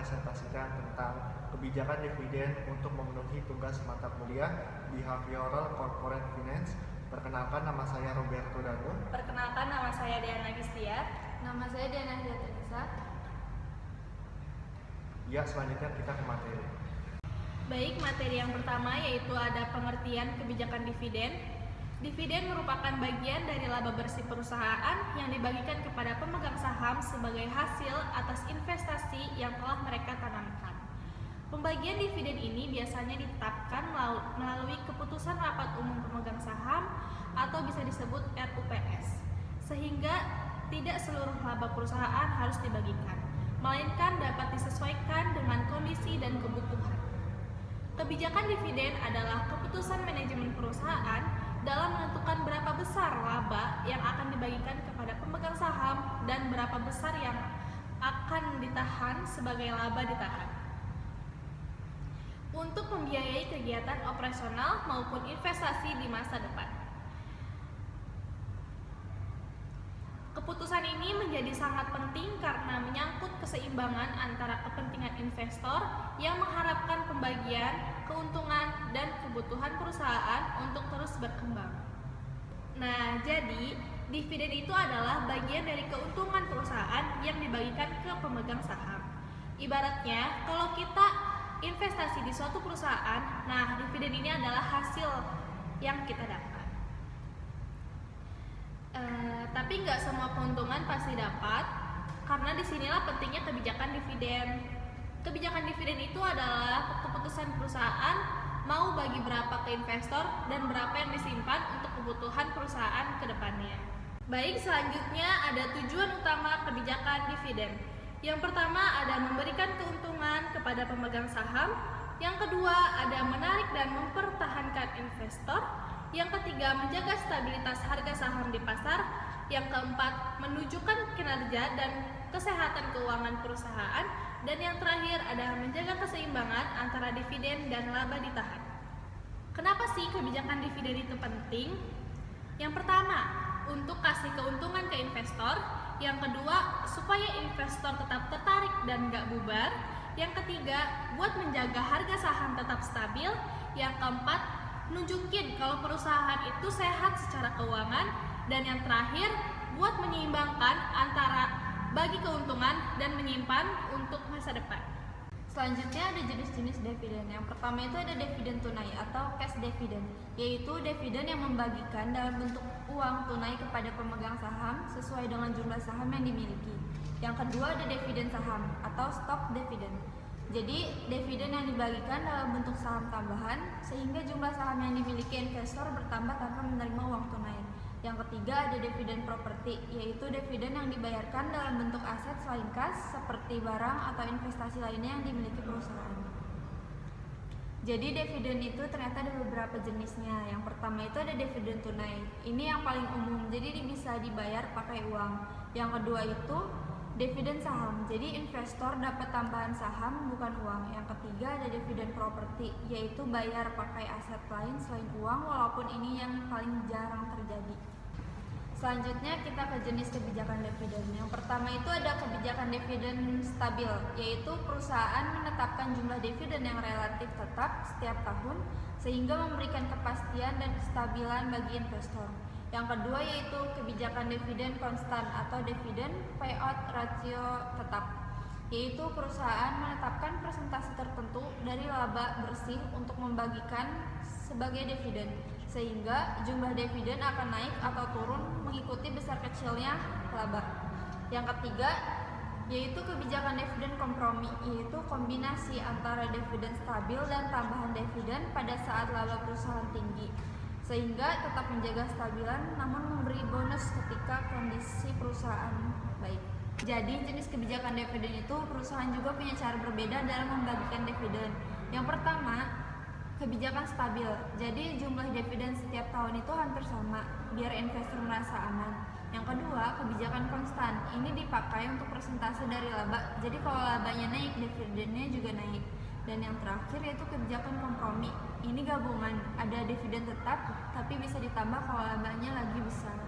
mempresentasikan tentang kebijakan dividen untuk memenuhi tugas mata kuliah Behavioral Corporate Finance. Perkenalkan, nama saya Roberto Danu. Perkenalkan, nama saya Diana Gistiar. Nama saya Diana Hiatanisa. Ya, selanjutnya kita ke materi. Baik, materi yang pertama yaitu ada pengertian kebijakan dividen. Dividen merupakan bagian dari laba bersih perusahaan yang dibagikan kepada pemegang saham sebagai hasil atas investasi yang telah mereka tanamkan. Pembagian dividen ini biasanya ditetapkan melalui keputusan rapat umum pemegang saham atau bisa disebut RUPS, sehingga tidak seluruh laba perusahaan harus dibagikan, melainkan dapat disesuaikan dengan kondisi dan kebutuhan. Kebijakan dividen adalah keputusan manajemen perusahaan dalam menentukan berapa besar laba yang akan dibagikan kepada pemegang saham dan berapa besar yang akan ditahan sebagai laba ditahan untuk membiayai kegiatan operasional maupun investasi di masa depan. Keputusan ini menjadi sangat penting karena menyangkut keseimbangan antara kepentingan investor yang mengharapkan pembagian, keuntungan, dan kebutuhan perusahaan untuk terus berkembang. Nah, jadi dividen itu adalah bagian dari keuntungan perusahaan yang dibagikan ke pemegang saham. Ibaratnya, kalau kita investasi di suatu perusahaan, nah dividen ini adalah hasil yang kita dapat. Tapi nggak semua keuntungan pasti dapat, karena disinilah pentingnya kebijakan dividen. Kebijakan dividen itu adalah keputusan perusahaan mau bagi berapa ke investor dan berapa yang disimpan untuk kebutuhan perusahaan ke depannya. Baik, selanjutnya ada tujuan utama kebijakan dividen. Yang pertama ada memberikan keuntungan kepada pemegang saham. Yang kedua ada menarik dan mempertahankan investor. Yang ketiga menjaga stabilitas harga saham di pasar. Yang keempat menunjukkan kinerja dan kesehatan keuangan perusahaan. Dan yang terakhir adalah menjaga keseimbangan antara dividen dan laba ditahan. Kenapa sih kebijakan dividen itu penting? Yang pertama, untuk kasih keuntungan ke investor. Yang kedua, supaya investor tetap tertarik dan gak bubar. Yang ketiga, buat menjaga harga saham tetap stabil. Yang keempat, nunjukin kalau perusahaan itu sehat secara keuangan. Dan yang terakhir, buat menyeimbangkan antara bagi keuntungan dan menyimpan untuk masa depan. Selanjutnya ada jenis-jenis dividen. Yang pertama itu ada dividen tunai atau cash dividend, yaitu dividen yang membagikan dalam bentuk uang tunai kepada pemegang saham sesuai dengan jumlah saham yang dimiliki. Yang kedua ada dividen saham atau stock dividend. Jadi dividen yang dibagikan dalam bentuk saham tambahan sehingga jumlah saham yang dimiliki investor bertambah tanpa menerima uang tunai. Yang ketiga ada dividen properti, yaitu dividen yang dibayarkan dalam bentuk aset selain kas seperti barang atau investasi lainnya yang dimiliki perusahaan. Jadi dividen itu ternyata ada beberapa jenisnya. Yang pertama itu ada dividen tunai. Ini yang paling umum, jadi bisa dibayar pakai uang. Yang kedua itu dividen saham, jadi investor dapat tambahan saham bukan uang. Yang ketiga ada dividen properti, yaitu bayar pakai aset lain selain uang, walaupun ini yang paling jarang terjadi. Selanjutnya kita ke jenis kebijakan dividen. Yang pertama itu ada kebijakan dividen stabil, yaitu perusahaan menetapkan jumlah dividen yang relatif tetap setiap tahun sehingga memberikan kepastian dan kestabilan bagi investor. Yang kedua yaitu kebijakan dividen konstan atau dividen payout ratio tetap, yaitu perusahaan menetapkan persentase tertentu dari laba bersih untuk membagikan sebagai dividen, sehingga jumlah dividen akan naik atau turun mengikuti besar kecilnya laba. Yang ketiga yaitu kebijakan dividen kompromi, yaitu kombinasi antara dividen stabil dan tambahan dividen pada saat laba perusahaan tinggi, sehingga tetap menjaga stabilan namun memberi bonus ketika kondisi perusahaan baik. Jadi jenis kebijakan dividen itu perusahaan juga punya cara berbeda dalam membagikan dividen. Yang pertama, kebijakan stabil. Jadi jumlah dividen setiap tahun itu hampir sama biar investor merasa aman. Yang kedua, kebijakan konstan. Ini dipakai untuk persentase dari laba. Jadi kalau labanya naik, dividennya juga naik. Dan yang terakhir yaitu kebijakan kompromi. Ini gabungan, ada dividen tetap tapi bisa ditambah kalau labanya lagi besar.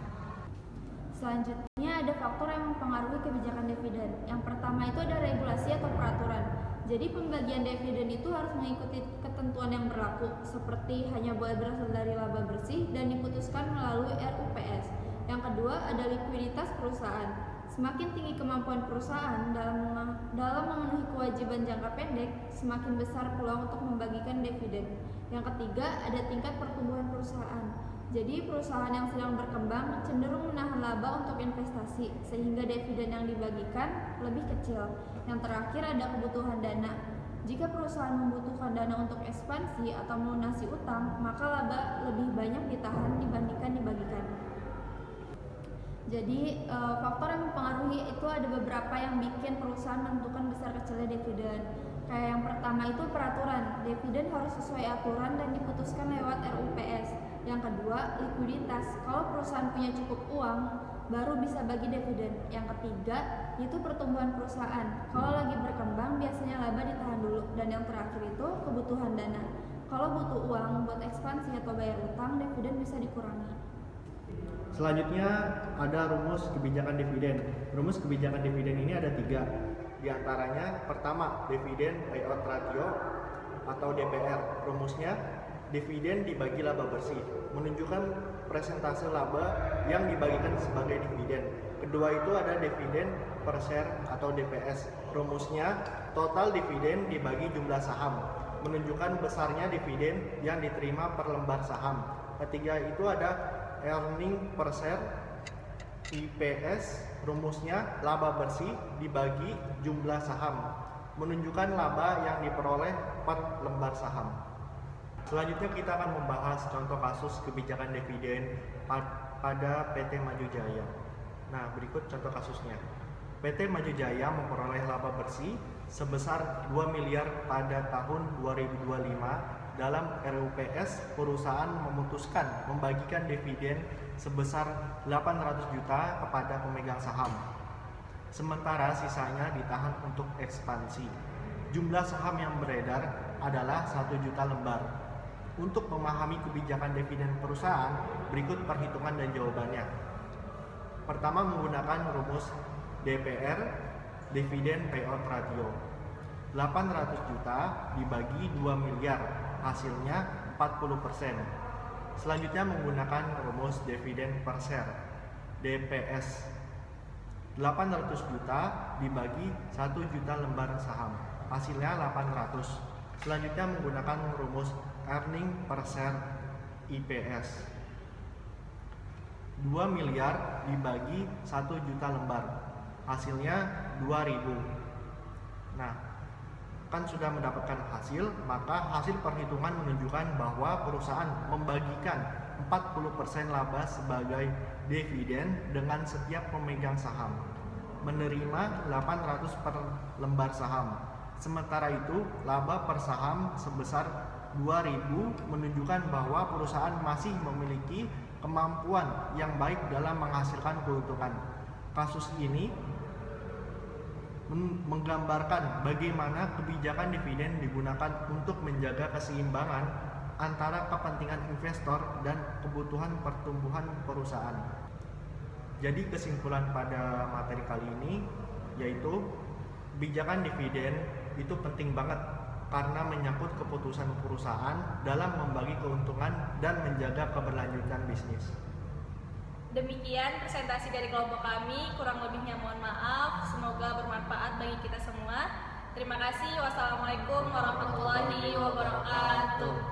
Selanjutnya ada faktor yang mempengaruhi kebijakan dividen. Yang pertama itu ada regulasi atau peraturan. Jadi pembagian dividen itu harus mengikuti ketentuan yang berlaku, seperti hanya boleh berasal dari laba bersih dan diputuskan melalui RUPS. Yang kedua ada likuiditas perusahaan. Semakin tinggi kemampuan perusahaan dalam memenuhi kewajiban jangka pendek, semakin besar peluang untuk membagikan dividen. Yang ketiga ada tingkat pertumbuhan perusahaan. Jadi perusahaan yang sedang berkembang cenderung menahan laba untuk investasi, sehingga dividen yang dibagikan lebih kecil. Yang terakhir ada kebutuhan dana. Jika perusahaan membutuhkan dana untuk ekspansi atau melunasi utang, maka laba lebih banyak ditahan dibandingkan dibagikan. Jadi faktor yang mempengaruhi itu ada beberapa yang bikin perusahaan menentukan besar kecilnya dividen. Kayak yang pertama itu peraturan, dividen harus sesuai aturan dan diputuskan lewat RUPS. Yang kedua, likuiditas. Kalau perusahaan punya cukup uang, baru bisa bagi dividen. Yang ketiga, itu pertumbuhan perusahaan. Kalau lagi berkembang, biasanya laba ditahan dulu. Dan yang terakhir itu kebutuhan dana. Kalau butuh uang buat ekspansi atau bayar utang, dividen bisa dikurangi. Selanjutnya ada rumus kebijakan dividen. Rumus kebijakan dividen ini ada 3. Di antaranya pertama, dividen payout ratio atau DPR. Rumusnya dividen dibagi laba bersih, menunjukkan presentase laba yang dibagikan sebagai dividen. Kedua itu ada dividen per share atau DPS. Rumusnya total dividen dibagi jumlah saham, menunjukkan besarnya dividen yang diterima per lembar saham. Ketiga itu ada earning per share IPS. Rumusnya laba bersih dibagi jumlah saham, menunjukkan laba yang diperoleh per lembar saham. Selanjutnya kita akan membahas contoh kasus kebijakan dividen pada PT Maju Jaya. Nah, berikut contoh kasusnya. PT Maju Jaya memperoleh laba bersih sebesar 2 miliar pada tahun 2025. Dalam RUPS, perusahaan memutuskan membagikan dividen sebesar 800 juta kepada pemegang saham. Sementara sisanya ditahan untuk ekspansi. Jumlah saham yang beredar adalah 1 juta lembar. Untuk memahami kebijakan dividen perusahaan, berikut perhitungan dan jawabannya. Pertama, menggunakan rumus DPR, dividen payout ratio. 800 juta dibagi 2 miliar, hasilnya 40%. Selanjutnya menggunakan rumus dividen per share, DPS. 800 juta dibagi 1 juta lembar saham, hasilnya 800. Selanjutnya menggunakan rumus earning per share, IPS. 2 miliar dibagi 1 juta lembar, hasilnya 2000. Nah, kan sudah mendapatkan hasil, maka hasil perhitungan menunjukkan bahwa perusahaan membagikan 40% laba sebagai dividen dengan setiap pemegang saham, menerima 800 per lembar saham. Sementara itu, laba per saham sebesar 2000 menunjukkan bahwa perusahaan masih memiliki kemampuan yang baik dalam menghasilkan keuntungan. Kasus ini menggambarkan bagaimana kebijakan dividen digunakan untuk menjaga keseimbangan antara kepentingan investor dan kebutuhan pertumbuhan perusahaan. Jadi kesimpulan pada materi kali ini yaitu kebijakan dividen itu penting banget karena menyangkut keputusan perusahaan dalam membagi keuntungan dan menjaga keberlanjutan bisnis. Demikian presentasi dari kelompok kami, kurang lebihnya mohon maaf, semoga bermanfaat bagi kita semua. Terima kasih, wassalamualaikum warahmatullahi wabarakatuh.